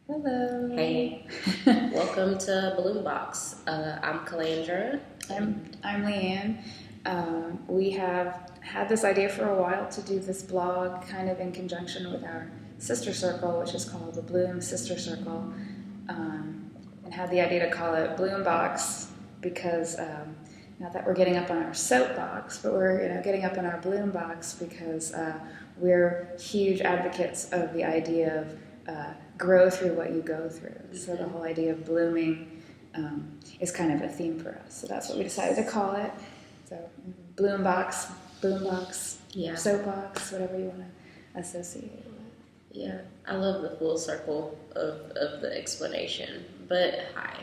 Hello. Hey, welcome to BLOOMBOX. I'm Kalandra. I'm Leanne. We have had this idea for a while to do this blog kind of in conjunction with our sister circle, which is called the Bloom Sister Circle, and had the idea to call it BLOOMBOX because not that we're getting up on our soapbox, but we're getting up in our Bloom box because we're huge advocates of the idea of grow through what you go through. So the whole idea of blooming is kind of a theme for us. So that's what we decided to call it. So bloom box, Yeah, soapbox, whatever you want to associate it with. yeah. I love the full circle of the explanation. But hi.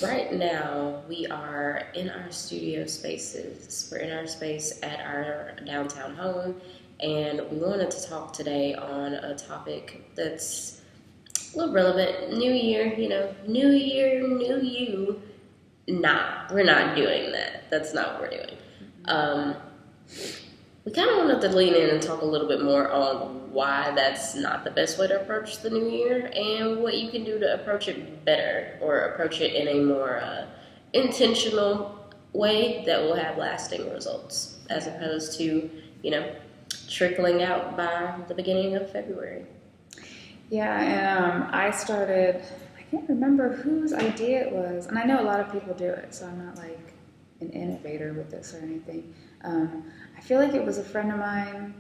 Right now, we are in our studio spaces. We're in our space at our downtown home, and we wanted to talk today on a topic that's a little relevant. New year, new year, new you. Nah, we're not doing that. That's not what we're doing. We kind of wanted to lean in and talk a little bit more on why that's not the best way to approach the new year and what you can do to approach it better or approach it in a more intentional way that will have lasting results as opposed to, trickling out by the beginning of February. Yeah, and I started, I can't remember whose idea it was, and I know a lot of people do it, so I'm not like an innovator with this or anything. I feel like it was a friend of mine.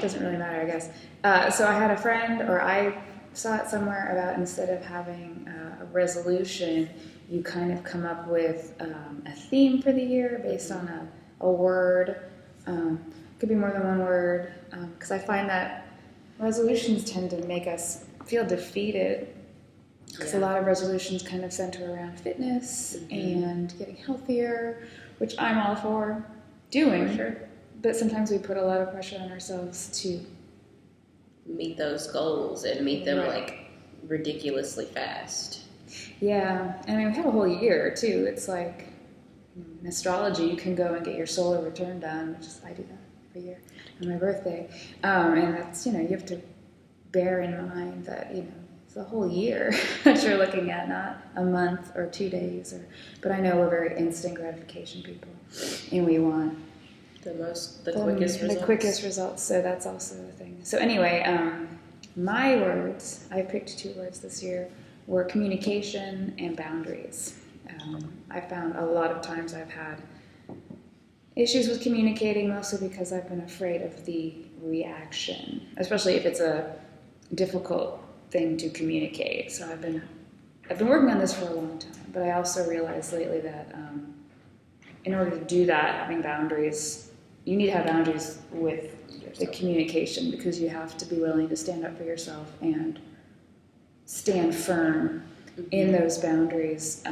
Doesn't really matter, I guess. So I had a friend, or I saw it somewhere about instead of having a resolution, you kind of come up with a theme for the year based on a word. Could be more than one word, because I find that resolutions tend to make us feel defeated because a lot of resolutions kind of center around fitness and getting healthier, which I'm all for doing. Sure. But sometimes we put a lot of pressure on ourselves to meet those goals and meet them like ridiculously fast. Yeah, I mean, we have a whole year too. It's like in astrology, you can go and get your solar return done, which is I do that every year on my birthday, and that's you have to bear in mind that it's a whole year that you're looking at, not a month or 2 days. But I know we're very instant gratification people, and we want the quickest results. The quickest results. So that's also the thing. So anyway, my words, I picked 2 words this year, were communication and boundaries. I found a lot of times I've had issues with communicating, mostly because I've been afraid of the reaction, especially if it's a difficult thing to communicate. So I've been working on this for a long time, but I also realized lately that in order to do that, having boundaries, you need to have boundaries with the communication because you have to be willing to stand up for yourself and stand firm in those boundaries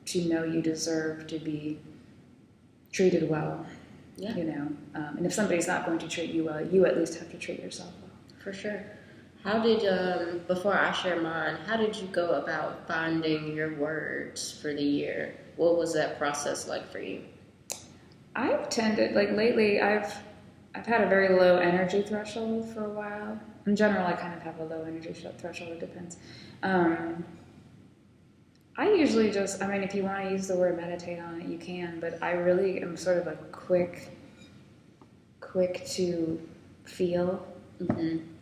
to know you deserve to be treated well. Yeah. And if somebody's not going to treat you well, you at least have to treat yourself well. For sure. How did, before I share mine, how did you go about finding your words for the year? What was that process like for you? I've tended, lately, I've had a very low energy threshold for a while. In general, I kind of have a low energy threshold, it depends. I usually just, if you want to use the word meditate on it, you can, but I really am sort of a quick to feel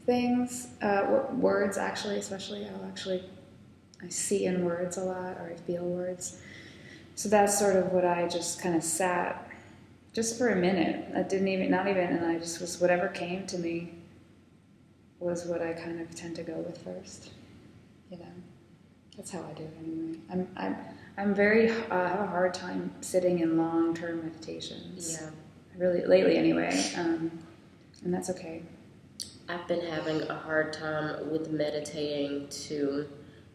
things. Words, actually, especially, I see in words a lot, or I feel words. So that's sort of what I just kind of sat just for a minute. And I just was, whatever came to me was what I kind of tend to go with first. That's how I do it anyway. I'm very, I have a hard time sitting in long-term meditations. Yeah. Really, lately anyway, and that's okay. I've been having a hard time with meditating too,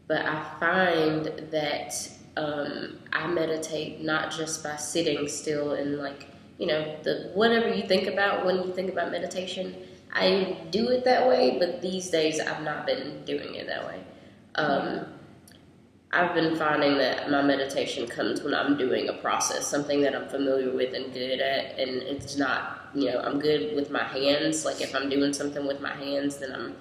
but I find that I meditate not just by sitting still and the whatever you think about when you think about meditation. I do it that way, but these days I've not been doing it that way. I've been finding that my meditation comes when I'm doing a process, something that I'm familiar with and good at, and it's not, I'm good with my hands. Like if I'm doing something with my hands, then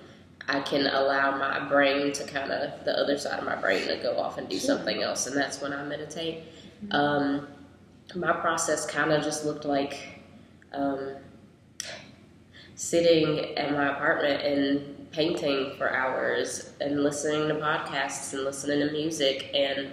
I can allow my brain to kind of, the other side of my brain to go off and do something else, and that's when I meditate. My process kind of just looked like sitting at my apartment and painting for hours and listening to podcasts and listening to music and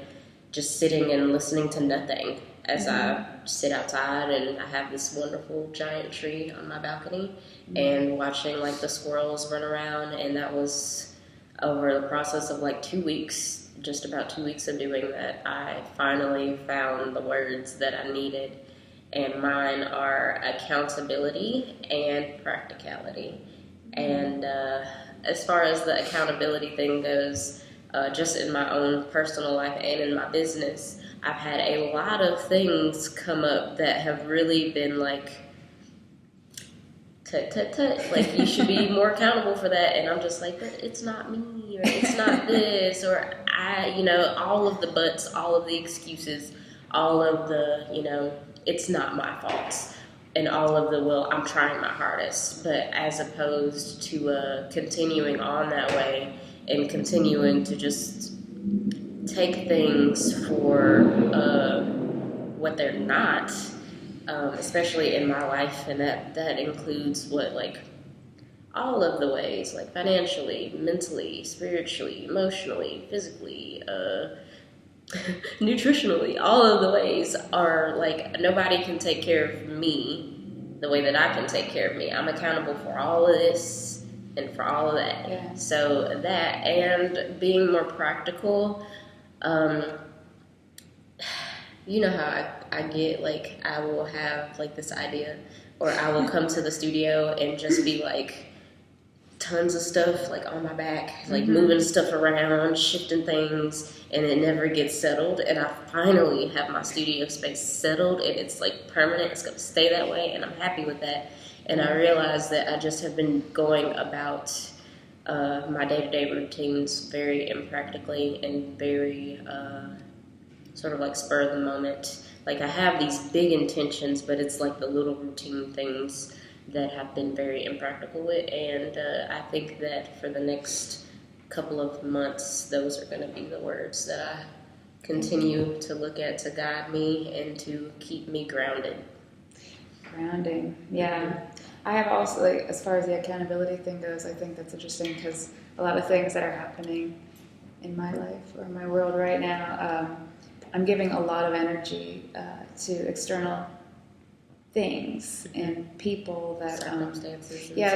just sitting and listening to nothing as I sit outside, and I have this wonderful giant tree on my balcony, and watching like the squirrels run around. And that was over the process of like 2 weeks, just about 2 weeks of doing that, I finally found the words that I needed. And mine are accountability and practicality. And as far as the accountability thing goes, just in my own personal life and in my business, I've had a lot of things come up that have really been like, tut, tut, tut, like you should be more accountable for that. And I'm just like, but it's not me, or it's not this, or all of the buts, all of the excuses, all of the, it's not my fault. And all of the, well, I'm trying my hardest. But as opposed to continuing on that way and continuing to just take things for what they're not, especially in my life. And that includes all of the ways, like financially, mentally, spiritually, emotionally, physically, nutritionally, all of the ways are like, nobody can take care of me the way that I can take care of me. I'm accountable for all of this and for all of that. Yeah. So that, and being more practical, you know how I get, like, I will have like this idea, or I will come to the studio and just be like, tons of stuff like on my back, like moving stuff around, shifting things, and it never gets settled. And I finally have my studio space settled, and it's like permanent. It's going to stay that way, and I'm happy with that. And I realized that I just have been going about my day-to-day routines very impractically and very sort of like spur of the moment. Like, I have these big intentions, but it's like the little routine things that have been very impractical with. And I think that for the next couple of months, those are going to be the words that I continue to look at to guide me and to keep me grounded. Grounding, yeah. I have also, like, as far as the accountability thing goes, I think that's interesting because a lot of things that are happening in my life or my world right now, I'm giving a lot of energy to external things and people that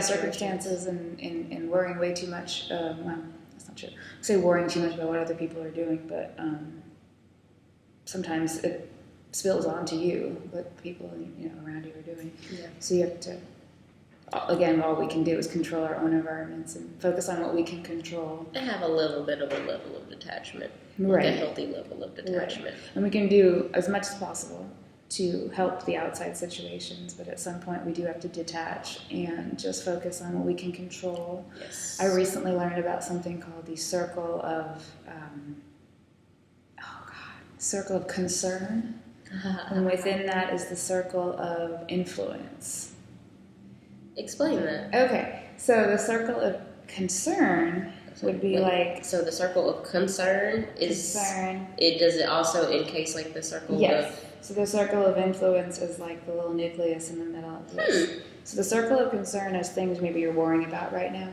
circumstances and worrying way too much. Well, that's not true. I say worrying too much about what other people are doing, but sometimes it spills onto you what people around you are doing. Yeah. So you have to, again, all we can do is control our own environments and focus on what we can control. And have a little bit of a level of detachment, right? Like a healthy level of detachment, right. And we can do as much as possible to help the outside situations, but at some point we do have to detach and just focus on what we can control. Yes. I recently learned about something called the circle of circle of concern, and within that is the circle of influence. Explain that. Okay, so the circle of concern would be like. So the circle of concern is. Concern. Does it also encase like the circle of. So the circle of influence is like the little nucleus in the middle of this. So the circle of concern is things maybe you're worrying about right now,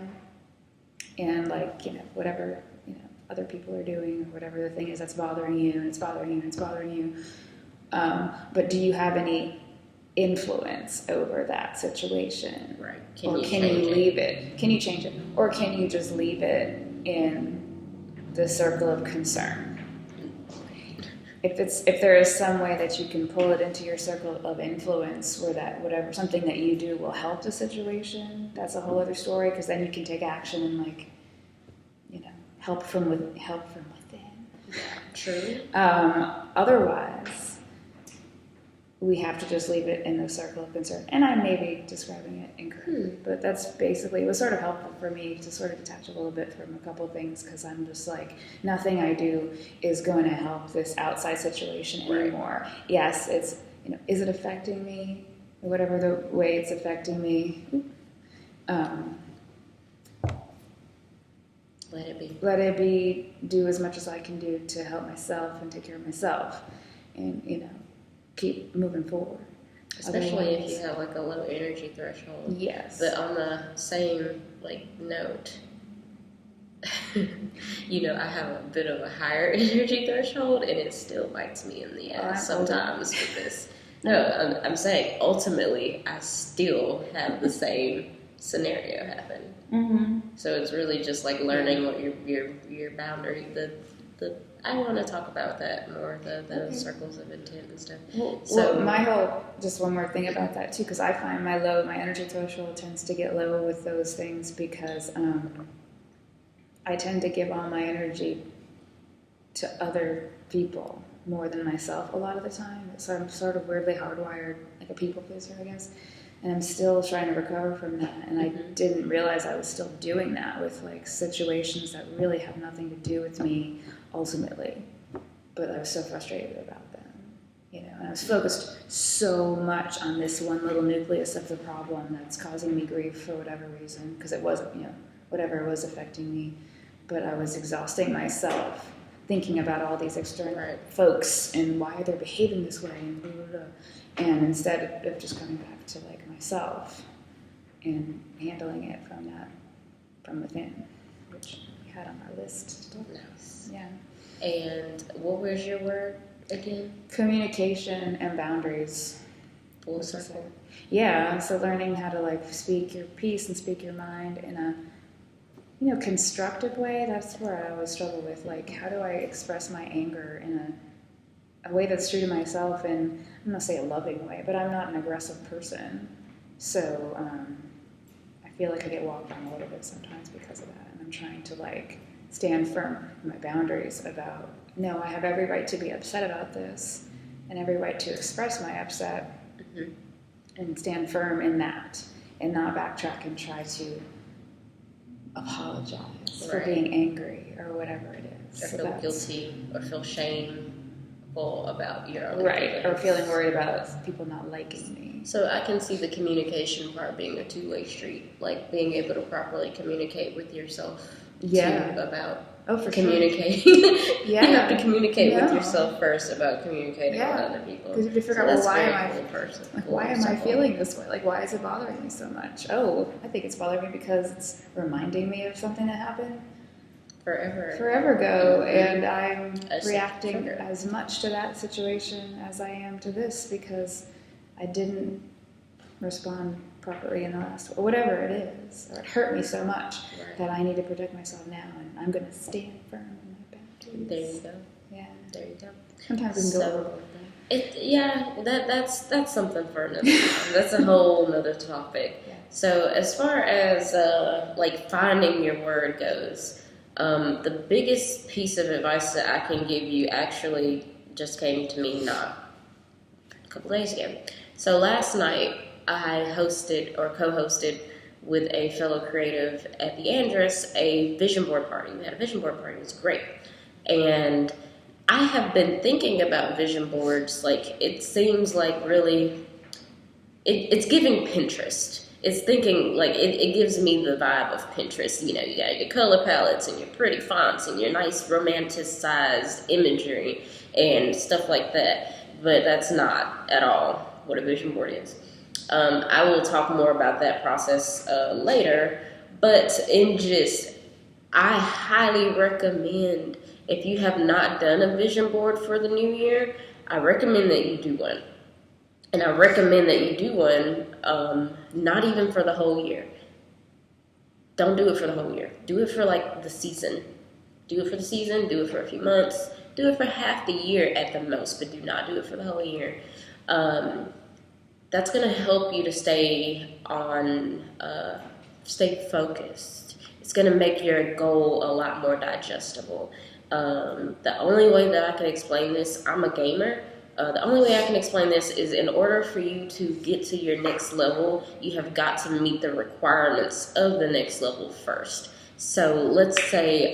and like whatever other people are doing, or whatever the thing is that's bothering you, and it's bothering you, and it's bothering you. But do you have any influence over that situation? Right. Can you leave it? Can you change it? Or can you just leave it in the circle of concern? If there is some way that you can pull it into your circle of influence, where that something that you do will help the situation, that's a whole other story, because then you can take action and help from within. Yeah, true. Otherwise, we have to just leave it in the circle of concern. And I may be describing it incorrectly, but that's basically, it was sort of helpful for me to sort of detach a little bit from a couple of things, because I'm just like, nothing I do is going to help this outside situation anymore. Right. Yes, it's, is it affecting me? Whatever the way it's affecting me. Let it be. Do as much as I can do to help myself and take care of myself, and keep moving forward. Especially if you have like a low energy threshold. Yes. But on the same note, I have a bit of a higher energy threshold, and it still bites me in the ass sometimes with this. No, I'm saying ultimately I still have the same scenario happen. Mm-hmm. So it's really just like learning what your boundary. I want to talk about that more. The circles of intent and stuff. Well, my whole just one more thing about that too, because I find my energy threshold tends to get low with those things because I tend to give all my energy to other people more than myself a lot of the time. So I'm sort of weirdly hardwired, like a people pleaser, I guess. And I'm still trying to recover from that. And I didn't realize I was still doing that with like situations that really have nothing to do with me ultimately. But I was so frustrated about them, and I was focused so much on this one little nucleus of the problem that's causing me grief for whatever reason, because it wasn't, whatever was affecting me. But I was exhausting myself thinking about all these external folks and why they're behaving this way and blah, blah, blah. And instead of just coming back to like myself and handling it from within, which we had on our list. Nice. Yeah. And what was your word again? Communication and boundaries. Full circle. Yeah. So learning how to like speak your piece and speak your mind in a constructive way. That's where I always struggle with. Like, how do I express my anger in a way that's true to myself, and I'm not say a loving way, but I'm not an aggressive person. So I feel like I get walked on a little bit sometimes because of that, and I'm trying to like stand firm in my boundaries about, no, I have every right to be upset about this and every right to express my upset and stand firm in that and not backtrack and try to apologize for being angry or whatever it is. Or feel guilty or feel shameful about your own feelings. Or feeling worried about people not liking me. So I can see the communication part being a two-way street, like being able to properly communicate with yourself about communicating. Sure. You have to communicate with yourself first about communicating with other people. Because you have to figure out, why am I feeling this way? Like, why is it bothering me so much? Oh, I think it's bothering me because it's reminding me of something that happened forever ago, and I'm reacting as much to that situation as I am to this because I didn't respond properly in the last, or whatever it is, or it hurt me so much that I need to protect myself now, and I'm going to stand firm in my boundaries. There you go. Yeah. There you go. Sometimes we can go overboard. That's something for another time. That's a whole other topic. Yeah. So as far as finding your word goes, the biggest piece of advice that I can give you actually just came to me a couple days ago. So last night I hosted or co-hosted with a fellow creative at the Andress a vision board party. We had a vision board party. It was great. And I have been thinking about vision boards. Like, it seems like really, it's giving Pinterest. It's thinking, like, it gives me the vibe of Pinterest. You got your color palettes and your pretty fonts and your nice romanticized imagery and stuff like that. But that's not at all what a vision board is. I will talk more about that process later. But I highly recommend, if you have not done a vision board for the new year, I recommend that you do one. And I recommend that you do one, not even for the whole year. Don't do it for the whole year. Do it for the season. Do it for the season. Do it for a few months. Do it for half the year at the most, but do not do it for the whole year. That's going to help you to stay focused. It's going to make your goal a lot more digestible. The only way that I can explain this, I'm a gamer. The only way I can explain this is, in order for you to get to your next level, you have got to meet the requirements of the next level first. So let's say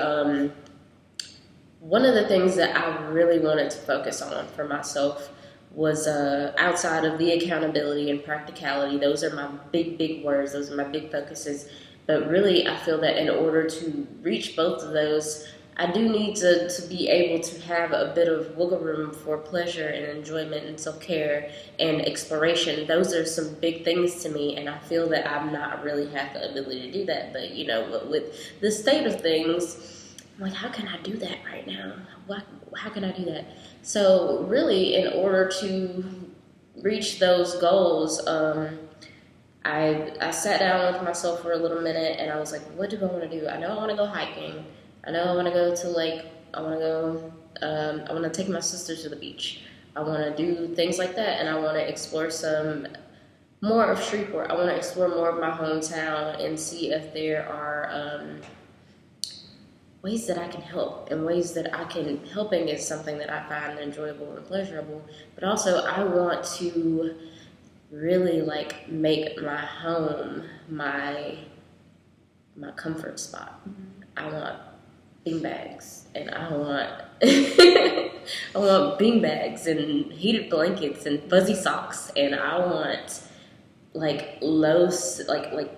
one of the things that I really wanted to focus on for myself was outside of the accountability and practicality. Those are my big words. Those are my big focuses. But really, I feel that in order to reach both of those, I do need to be able to have a bit of wiggle room for pleasure and enjoyment and self-care and exploration. Those are some big things to me, and I feel that I'm not really have the ability to do that. But, you know, with the state of things, I'm like, how can I do that right now? How can I do that? So really, in order to reach those goals, I sat down with myself for a little minute, and I was like, what do I want to do? I know I want to go hiking. I know I want to go to I want to go, I want to take my sister to the beach. I want to do things like that, and I want to explore some more of Shreveport. I want to explore more of my hometown and see if there are ways that I can help, and ways that I can, helping is something that I find enjoyable and pleasurable, but also I want to really like make my home my comfort spot. I want beanbags, and I want I want beanbags and heated blankets and fuzzy socks, and I want like like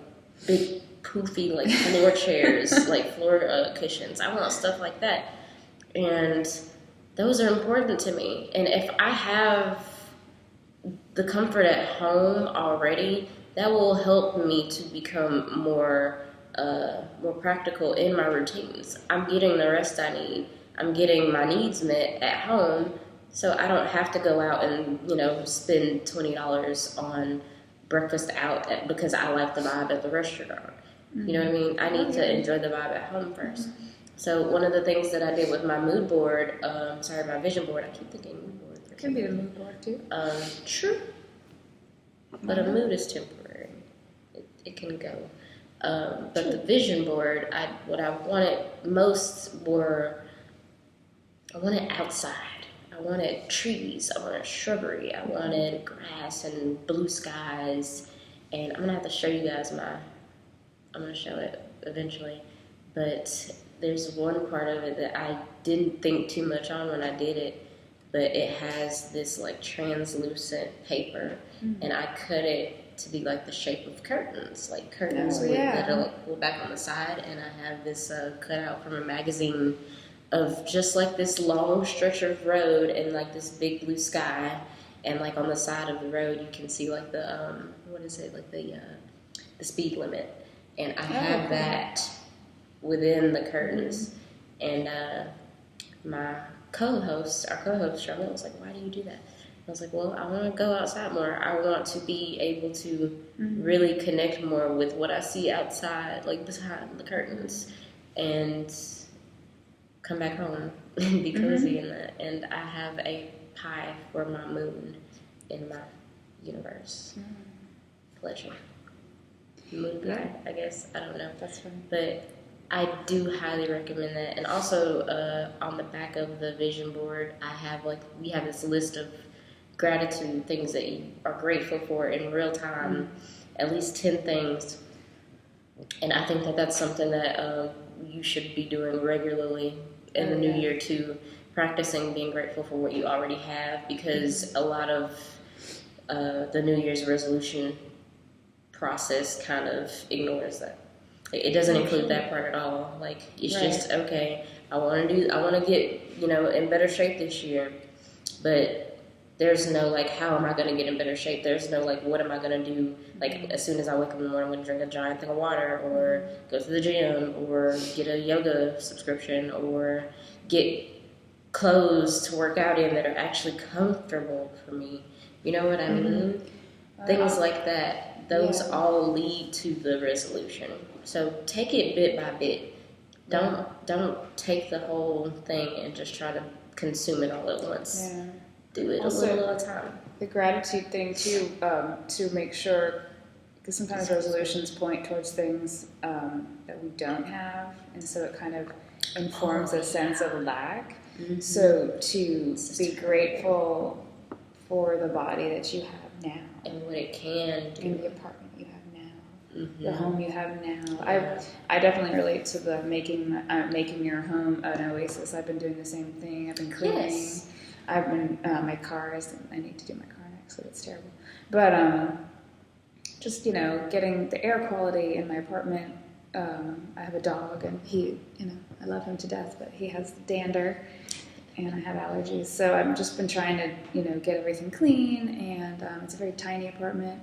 big poofy like floor chairs, like floor cushions. I want stuff like that, and those are important to me. And if I have the comfort at home already, that will help me to become more practical in my routines. I'm getting the rest I need. I'm getting my needs met at home, so I don't have to go out and, you know, spend $20 on breakfast out because I like the vibe at the restaurant. You know what I mean? I need to enjoy the vibe at home first. So one of the things that I did with my mood board, my vision board, I keep thinking mood board. It can be the mood board too. True. But a mood is temporary. It can go. But the vision board, what I wanted most I wanted outside. I wanted trees. I wanted shrubbery. I wanted grass and blue skies. And I'm going to have to show you guys I'm going to show it eventually. But there's one part of it that I didn't think too much on when I did it. But it has this like translucent paper. And I cut it to be like the shape of curtains, like curtains that are like pulled back on the side. And I have this cut out from a magazine of just like this long stretch of road and like this big blue sky. And like on the side of the road, you can see like the the speed limit. And I have that within the curtains. And our co-host, Charlotte, was like, why do you do that? I was like, well, I want to go outside more. I want to be able to really connect more with what I see outside, like behind the curtains, and come back home and be cozy in that. And I have a pie for my moon in my universe. Pleasure. Moon pie, I guess. I don't know. That's funny. But I do highly recommend that. And also on the back of the vision board, we have this list of gratitude, things that you are grateful for in real time, at least 10 things. And I think that that's something that you should be doing regularly in the new year too, practicing being grateful for what you already have, because a lot of the New Year's resolution process kind of ignores that. It doesn't include that part at all. Like, it's just, okay, I want to get, in better shape this year, but there's no, like, how am I going to get in better shape? There's no, like, what am I going to do? Like, as soon as I wake up in the morning, I'm going to drink a giant thing of water, or go to the gym, or get a yoga subscription, or get clothes to work out in that are actually comfortable for me. You know what I mean? Things like that. Those all lead to the resolution. So take it bit by bit. Don't take the whole thing and just try to consume it all at once. Yeah. Do it also, a little at a time. The gratitude thing too, to make sure, because sometimes resolutions point towards things that we don't have, and so it kind of informs a sense of lack. So to be grateful for the body that you have now, and what it can do, and the apartment you have now, the home you have now. I definitely relate to the making your home an oasis. I've been doing the same thing. I've been cleaning. Yes. I've been my car is. I need to do my car next, so it's terrible. But just getting the air quality in my apartment I have a dog, and he, I love him to death, but he has dander, and I have allergies. So I've just been trying to, get everything clean, and it's a very tiny apartment,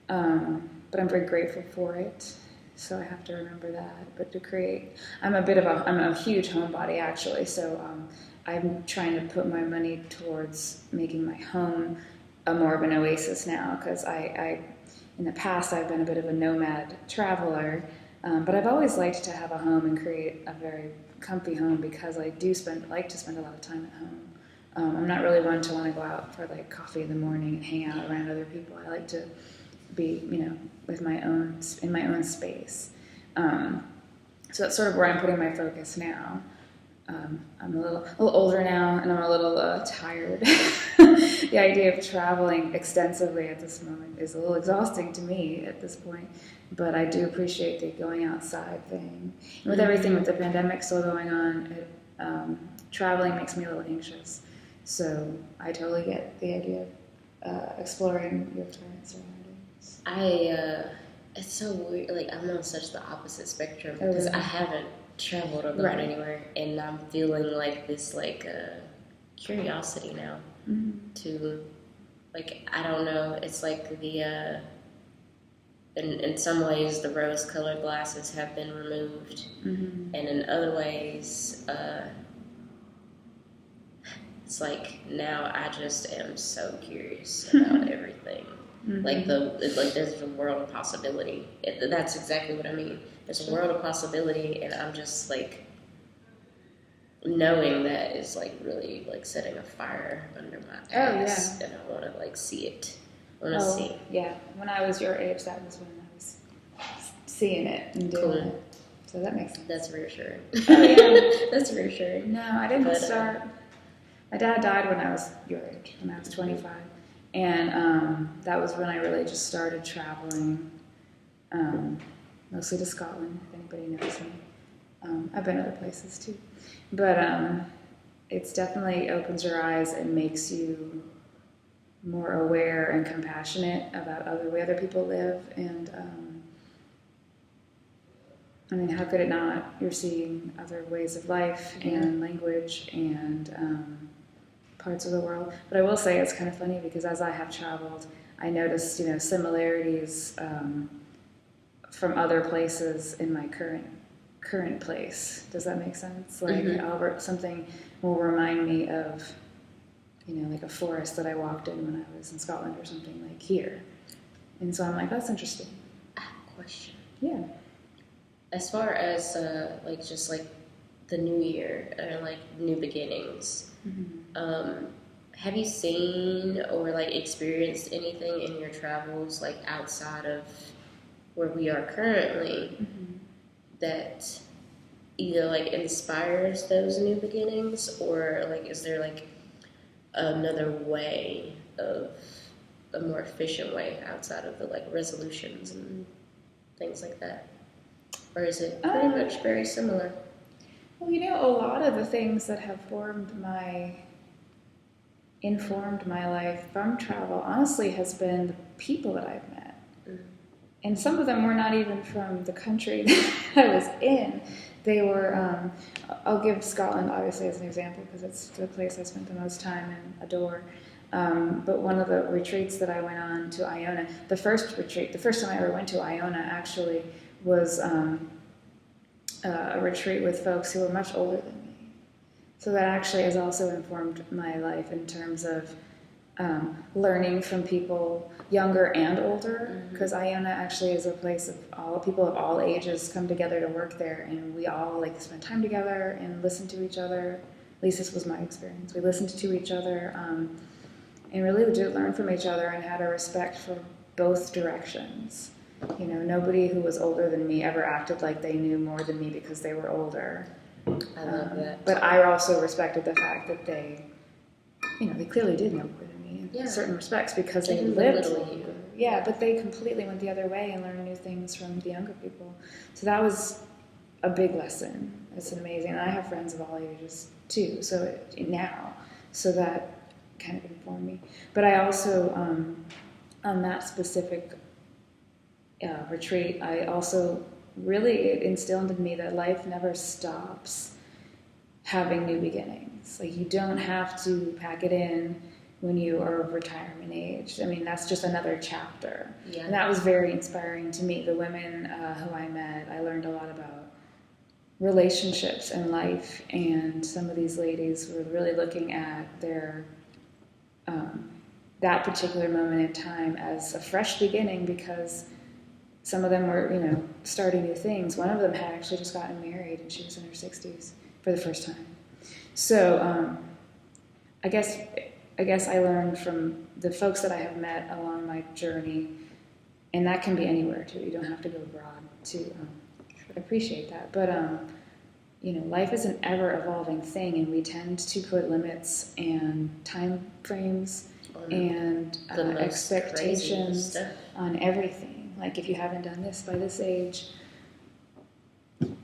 but I'm very grateful for it. So I have to remember that. But to create, I'm a huge homebody actually. So I'm trying to put my money towards making my home more of an oasis now, because I in the past I've been a bit of a nomad traveler, but I've always liked to have a home and create a very comfy home, because I like to spend a lot of time at home. I'm not really one to want to go out for like coffee in the morning and hang out around other people. I like to be, with in my own space. So that's sort of where I'm putting my focus now. I'm a little older now, and I'm a little tired. The idea of traveling extensively at this moment is a little exhausting to me at this point, but I do appreciate the going outside thing. And with everything with the pandemic still going on, traveling makes me a little anxious. So I totally get the idea of exploring your current surroundings. It's so weird. Like, I'm on such the opposite spectrum, because I haven't traveled or gone anywhere, and I'm feeling like this curiosity now to, like, I don't know. It's like the in some ways the rose-colored glasses have been removed, and in other ways, it's like now I just am so curious about everything. Like there's a world of possibility. That's exactly what I mean. There's a world of possibility, and I'm just like knowing that is like really like setting a fire under my ass, and I want to like see it. I want to see. Yeah, when I was your age, that was when I was seeing it and doing it. So that makes sense. That's reassuring. Oh yeah, that's reassuring. No, I didn't start. My dad died when I was your age, when I was 25. And that was when I really just started traveling, mostly to Scotland, if anybody knows me. I've been other places too. But it's definitely opens your eyes and makes you more aware and compassionate about the way other people live. And I mean, how could it not? You're seeing other ways of life and language and parts of the world. But I will say it's kind of funny, because as I have traveled, I noticed, similarities from other places in my current place. Does that make sense? Like something will remind me of, like a forest that I walked in when I was in Scotland or something, like here. And so I'm like, that's interesting. I have a question. Yeah. As far as just like the new year or like new beginnings, have you seen or like experienced anything in your travels like outside of where we are currently that either like inspires those new beginnings, or like is there like another way, of a more efficient way outside of the like resolutions and things like that, or is it pretty much very similar? Well, a lot of the things that have informed my life from travel, honestly, has been the people that I've met. And some of them were not even from the country that I was in. They were, I'll give Scotland, obviously, as an example, because it's the place I spent the most time and adore. But one of the retreats that I went on to Iona, the first time I ever went to Iona, actually, was a retreat with folks who were much older than me. So that actually has also informed my life in terms of learning from people younger and older, because Iona actually is a place of people of all ages come together to work there, and we all like spend time together and listen to each other. At least this was my experience. We listened to each other and really did learn from each other and had a respect for both directions. Nobody who was older than me ever acted like they knew more than me because they were older. I love that. But I also respected the fact that they clearly did know more than me in certain respects, because they lived longer. Yeah, but they completely went the other way and learned new things from the younger people. So that was a big lesson. It's amazing. And I have friends of all ages too. So that kind of informed me. But I also, on that specific retreat, I also really it instilled in me that life never stops having new beginnings. Like, you don't have to pack it in when you are of retirement age. I mean, that's just another chapter. Yeah. And that was very inspiring to me. The women who I met, I learned a lot about relationships and life, and some of these ladies were really looking at their that particular moment in time as a fresh beginning, because some of them were, you know, starting new things. One of them had actually just gotten married, and she was in her 60s for the first time. So I guess I learned from the folks that I have met along my journey, and that can be anywhere too. You don't have to go abroad to appreciate that. But you know, life is an ever-evolving thing, and we tend to put limits and time frames and expectations on everything. Like, if you haven't done this by this age,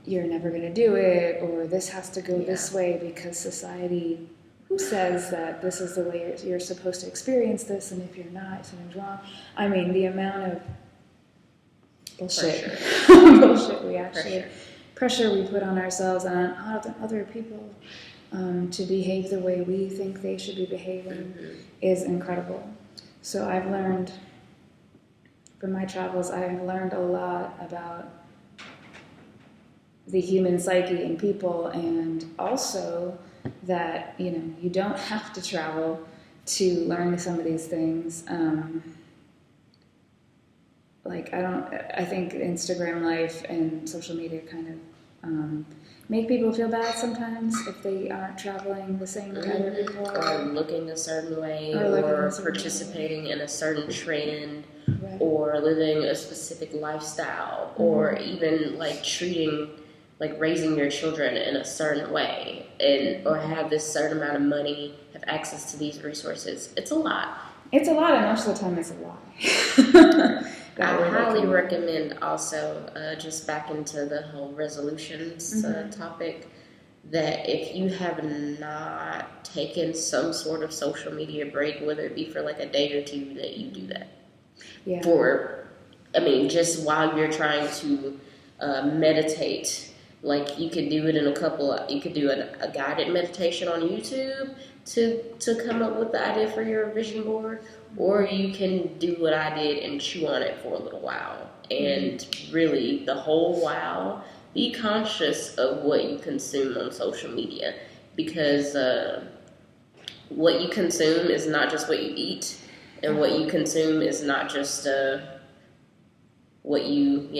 you're never going to do it, or this has to go this way because society says that this is the way you're supposed to experience this, and if you're not, something's wrong. I mean, the amount of bullshit, pressure we put on ourselves and on other people to behave the way we think they should be behaving is incredible. So I've learned from my travels, I've learned a lot about the human psyche and people, and also that, you know, you don't have to travel to learn some of these things. I think Instagram life and social media kind of make people feel bad sometimes if they aren't traveling the same way other people are. Or looking a certain way, or participating in a certain trend, or living a specific lifestyle, or even like raising your children in a certain way, or have this certain amount of money, have access to these resources. It's a lot. It's a lot, and most of the time it's a lie. I highly recommend also, just back into the whole resolutions topic, that if you have not taken some sort of social media break, whether it be for like a day or two, that you do that. Yeah. Just while you're trying to meditate. Like, you could do it you could do a guided meditation on YouTube to come up with the idea for your vision board, or you can do what I did and chew on it for a little while. And really, the whole while, be conscious of what you consume on social media, because what you consume is not just what you eat, and what you consume is not just what you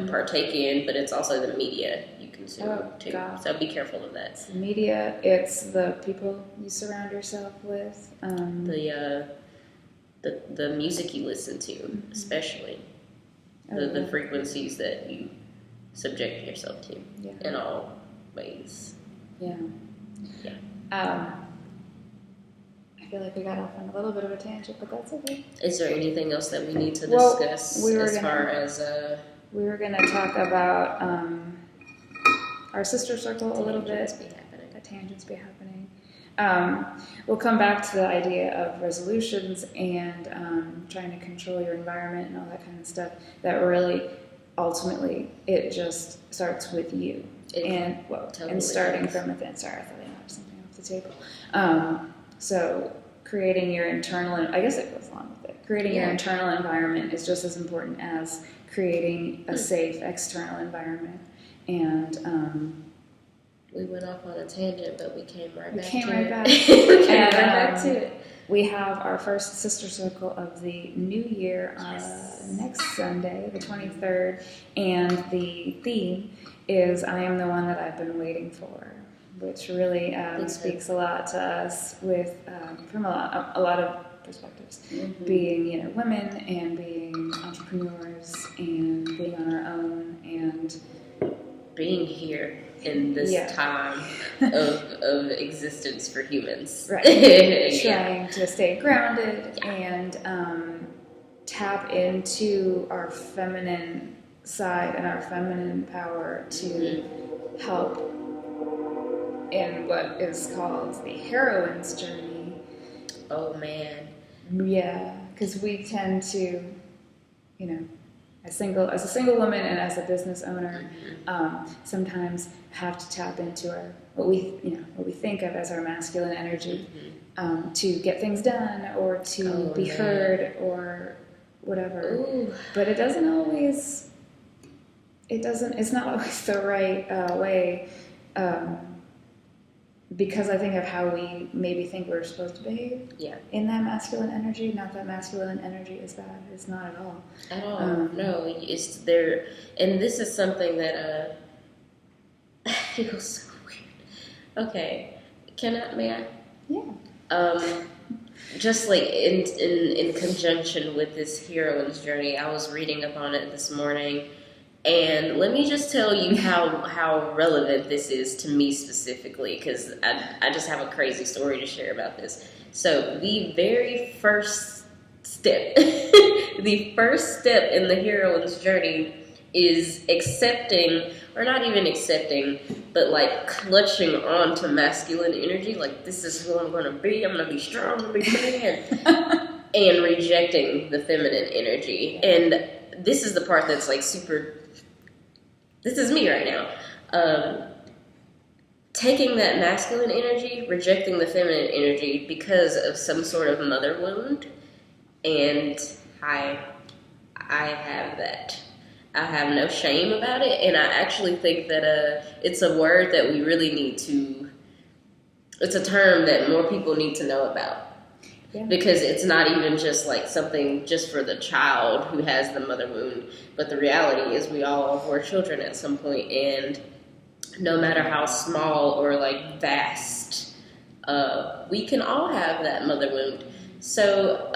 partake in, but it's also the media you consume too. God. So be careful of that. It's the media, it's the people you surround yourself with. The music you listen to, especially. The frequencies that you subject yourself to in all ways. Yeah. I feel like we got off on a little bit of a tangent, but that's okay. Is there anything else that we need to discuss we were going to talk about our sister circle a little bit. Tangents be happening. We'll come back to the idea of resolutions and trying to control your environment and all that kind of stuff. That really, ultimately, it just starts with you. And starting from within. Sorry, I thought I knocked something off the table. So creating your internal, I guess it goes along with it. Creating your internal environment is just as important as creating a safe external environment. And we went off on a tangent, but we came right back to it. We have our first sister circle of the new year next Sunday, the 23rd, and the theme is "I am the one that I've been waiting for," which really speaks a lot to us from a lot of perspectives. Being women, and being entrepreneurs, and being on our own, and being here in this time of existence for humans. Right. Trying to stay grounded and tap into our feminine side and our feminine power to help in what is called the heroine's journey. Oh, man. Yeah, because we tend to, as a single woman and as a business owner, sometimes have to tap into what we think of as our masculine energy, to get things done or to be heard or whatever. Ooh. But it's not always the right way, because I think of how we maybe think we're supposed to behave in that masculine energy. Not that masculine energy is bad. It's not at all. At all. No, it's there. And this is something that feels so weird. Okay. May I? Yeah. Just like in conjunction with this heroine's journey, I was reading up on it this morning. And let me just tell you how relevant this is to me specifically, because I just have a crazy story to share about this. So the very first step, the first step in the heroine's journey is accepting, or not even accepting, but like clutching on to masculine energy. Like, this is who I'm going to be. I'm going to be strong. I'm going to be man. And rejecting the feminine energy. And this is the part that's like super... This is me right now. Taking that masculine energy, rejecting the feminine energy because of some sort of mother wound, and I have that. I have no shame about it, and I actually think that it's a word that we really need to. It's a term that more people need to know about. Yeah. Because it's not even just like something just for the child who has the mother wound, but the reality is we all were children at some point, and no matter how small or like vast, we can all have that mother wound. So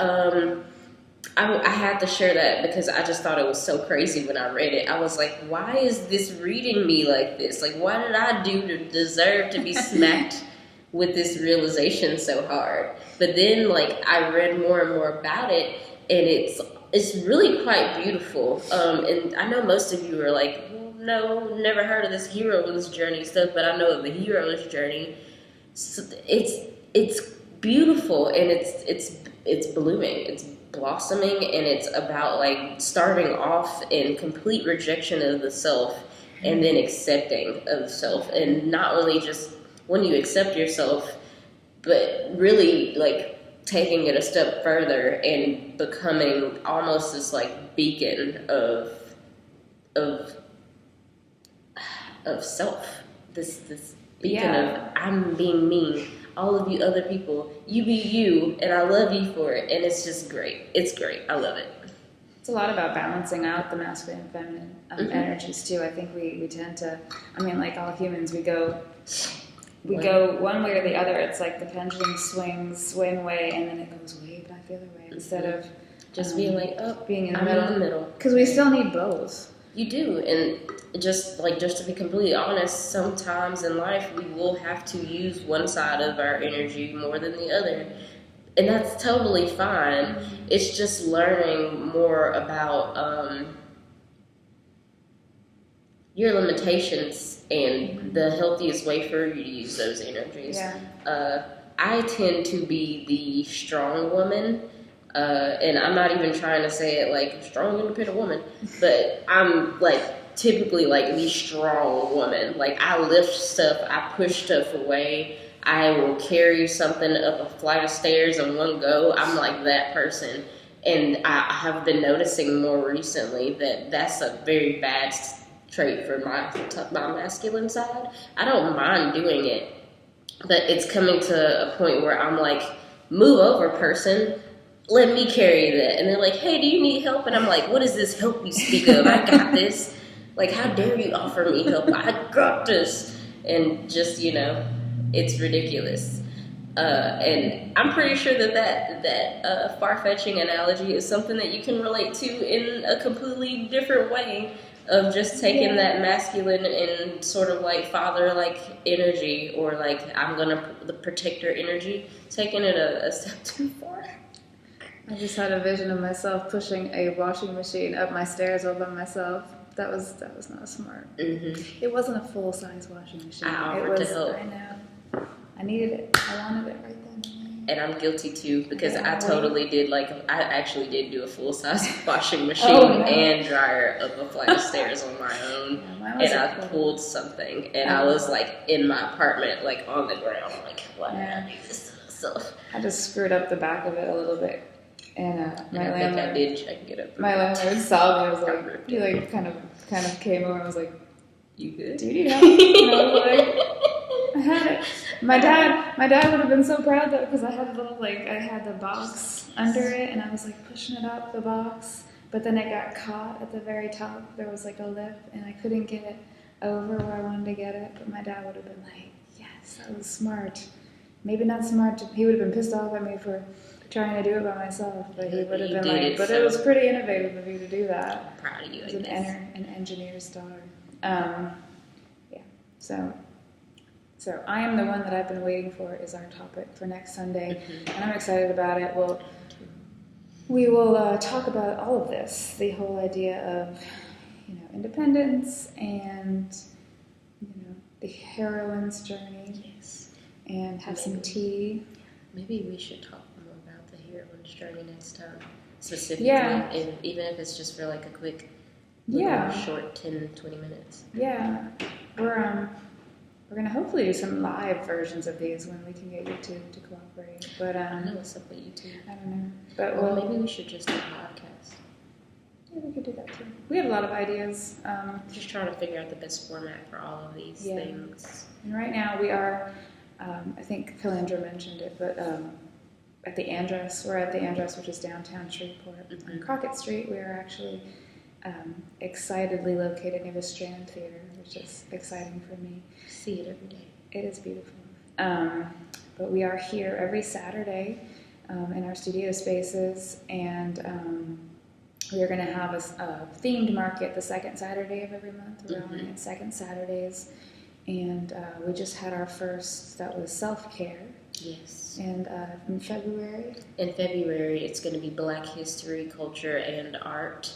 I had to share that because I just thought it was so crazy when I read it. I was like, why is this reading me like this? Like, what did I do to deserve to be smacked with this realization so hard? But then, like, I read more and more about it, and it's really quite beautiful. And I know most of you are like, well, no, never heard of this hero's journey stuff, but I know of the hero's journey. So it's beautiful, and it's blooming, it's blossoming, and it's about like starting off in complete rejection of the self, and then accepting of self, and not only just when you accept yourself, but really like taking it a step further and becoming almost this like beacon of self. This beacon of I'm being me. All of you other people, you be you, and I love you for it. And it's just great. It's great. I love it. It's a lot about balancing out the masculine and feminine energies too. I think we tend to, I mean, like all humans, we go one way or the other. It's like the pendulum swings one way and then it goes way back the other way, instead of just being like, being in the middle. middle. Because we still need both. You do, and just to be completely honest, sometimes in life we will have to use one side of our energy more than the other, and that's totally fine. It's just learning more about your limitations and the healthiest way for you to use those energies. I tend to be the strong woman. And I'm not even trying to say it like strong, independent woman, but I'm like typically like the strong woman. Like, I lift stuff, I push stuff away, I will carry something up a flight of stairs in one go. I'm like that person, and I have been noticing more recently that that's a very bad trait for my masculine side. I don't mind doing it, but it's coming to a point where I'm like, move over, person. Let me carry that. And they're like, hey, do you need help? And I'm like, what is this help you speak of? I got this. Like, how dare you offer me help? I got this. And just, it's ridiculous. And I'm pretty sure that far-fetching analogy is something that you can relate to in a completely different way, of just taking that masculine and sort of like father-like energy, or like the protector energy, taking it a step too far. I just had a vision of myself pushing a washing machine up my stairs all by myself. That was not smart. Mm-hmm. It wasn't a full-size washing machine. I offered to help. I know. I needed it. I wanted it right then. And I'm guilty too because Yeah, I totally did I actually did do a full size washing machine no. and dryer up a flight of stairs on my own. Yeah, mine was And I a pulled something and I was in my apartment, on the ground, why did I do this to myself? I just screwed up the back of it a little bit. And my landlord, I did check it up. My landlord saw me. I was he kind of came over and was like, "You good? Do you need help?" And I was like, I had it. My dad would have been so proud though because I had I had the box under it and I was pushing it up the box, but then it got caught at the very top. There was a lip and I couldn't get it over where I wanted to get it. But my dad would have been like, "Yes, that was smart." Maybe not smart. He would have been pissed off at me for trying to do it by myself, but he would have been like, "But it was pretty innovative of you to do that." I'm proud of you. As an engineer's daughter. So I am the one that I've been waiting for is our topic for next Sunday, and I'm excited about it. We will talk about all of this, the whole idea of independence and the heroine's journey, and have some tea. Maybe we should talk more about the heroine's journey next time, specifically, even if it's just for a quick, short 10-20 minutes. Yeah, we're gonna hopefully do some live versions of these when we can get YouTube to cooperate. But I know what's up with YouTube. I don't know, but maybe we should just do podcasts. Yeah, we could do that too. We have a lot of ideas. Just trying to figure out the best format for all of these things. And right now we are, I think Kalandra mentioned it, but at the Andress, we're at the Andress, which is downtown Shreveport. On Crockett Street, we are actually excitedly located near the Strand Theater, which is exciting for me. See it every day. It is beautiful. But we are here every Saturday in our studio spaces, and we are going to have a themed market the second Saturday of every month. We're on at second Saturdays, and we just had our first, that was self-care. Yes. And in February? In February, it's going to be Black History, Culture, and Art.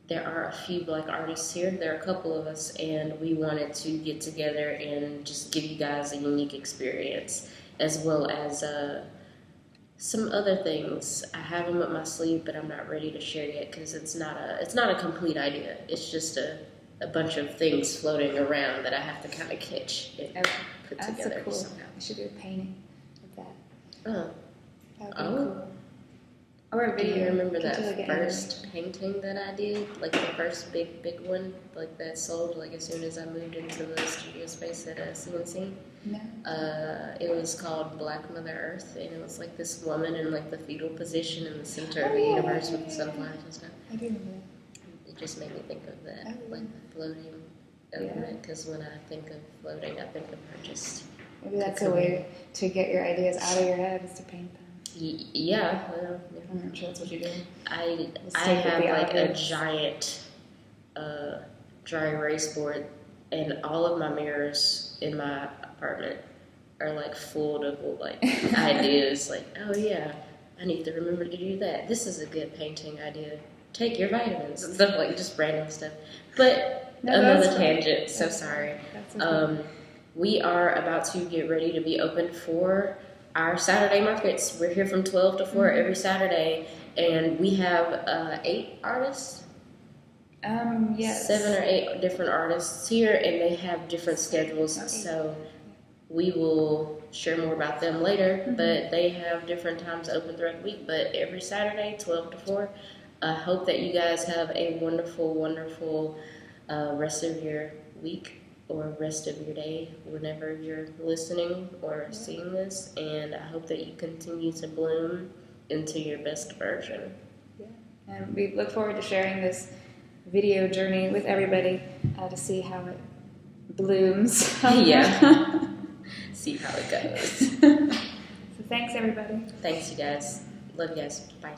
There are a few Black artists here. There are a couple of us, and we wanted to get together and just give you guys a unique experience, as well as some other things. I have them up my sleeve, but I'm not ready to share yet because it's not a complete idea. It's just a bunch of things floating around that I have to kind of catch and put together somehow. We should do a painting of that. Oh. That would be cool. Or a video. Do you remember that first painting that I did? The first big one? That sold as soon as I moved into the studio space at CNC? No. It was called Black Mother Earth, and it was this woman in the fetal position in the center of the universe with the sunflowers and stuff. I do remember that. It just made me think of that, the floating element, because when I think of floating, I think of her just... Maybe that's a way to get your ideas out of your head, is to paint them. Yeah, well, I'm not sure that's what you do. I have a giant dry erase board, and all of my mirrors in my apartment are full of ideas. Oh yeah, I need to remember to do that. This is a good painting idea. Take your vitamins and stuff just random stuff. But another tangent. So sorry. That's okay. We are about to get ready to be open for our Saturday markets. We're here from 12 to 4 every Saturday, and we have 8 artists. Yes. 7 or 8 different artists here, and they have different schedules. So we will share more about them later, but they have different times open throughout the week. But every Saturday, 12 to 4. I hope that you guys have a wonderful, wonderful rest of your week or rest of your day whenever you're listening or seeing this, and I hope that you continue to bloom into your best version. Yeah, and we look forward to sharing this video journey with everybody to see how it blooms. Yeah. See how it goes. So thanks, everybody. Thanks, you guys. Love you guys. Bye.